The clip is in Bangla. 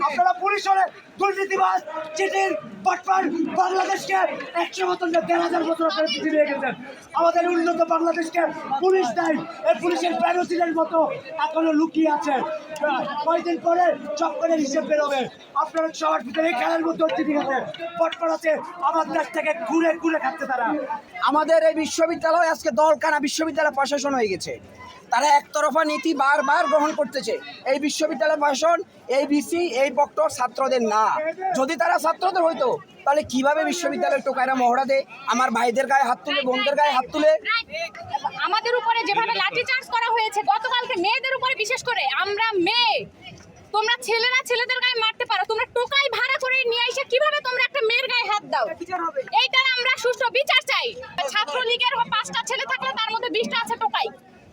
আপনারা পুলিশ হলে দুর্নীতিবাজ চিটিং বাটপার বাংলাদেশকে 100 বছর 1,500 বছর দিয়ে গেছেন। আমাদের উন্নত বাংলাদেশকে পুলিশ দেয়, এই পুলিশের প্যারোসিলের মতো এখনো লুকিয়ে আছে। কয়েকদিন পরে চক্করের হিসেব বেরোবে। আপনারা সবার ভিতরে খেলার মধ্যে চিটিং আছে, বাটপার আছে, আমার দেশ থেকে ঘুরে ঘুরে খাচ্ছে তারা। আমাদের এই বিশ্ববিদ্যালয় আজকে দলকানা বিশ্ববিদ্যালয় প্রশাসন হয়ে গেছে। তারা একতরফা নীতি বারবার গ্রহণ করতেছে। এই বিশ্ববিদ্যালয় প্রশাসন, এই বিসি, এই বক্তব্য ছাত্রদের না। যদি তারা ছাত্রদের হইতো তাহলে কিভাবে বিশ্ববিদ্যালয়ের টোকাইরা মহড়া দেয়, আমার ভাইদের গায়ে হাত তুলে, বোনদের গায়ে হাত তুলে। আমাদের উপরে যেভাবে লাঠিচার্জ করা হয়েছে গতকালকে, মেয়েদের উপরে বিশেষ করে, আমরা মেয়ে, তোমরা ছেলেরা ছেলেদের গায়ে মারতে পারো, তোমরা টোকাই ভাড়া করে নিয়ে এসে কিভাবে তোমরা একটা মেয়ের গায়ে হাত দাও? এইটার আমরা সুষ্ঠু বিচার চাই। ছাত্রলীগের 5টা ছেলে থাকলে তার মধ্যে 20টা আছে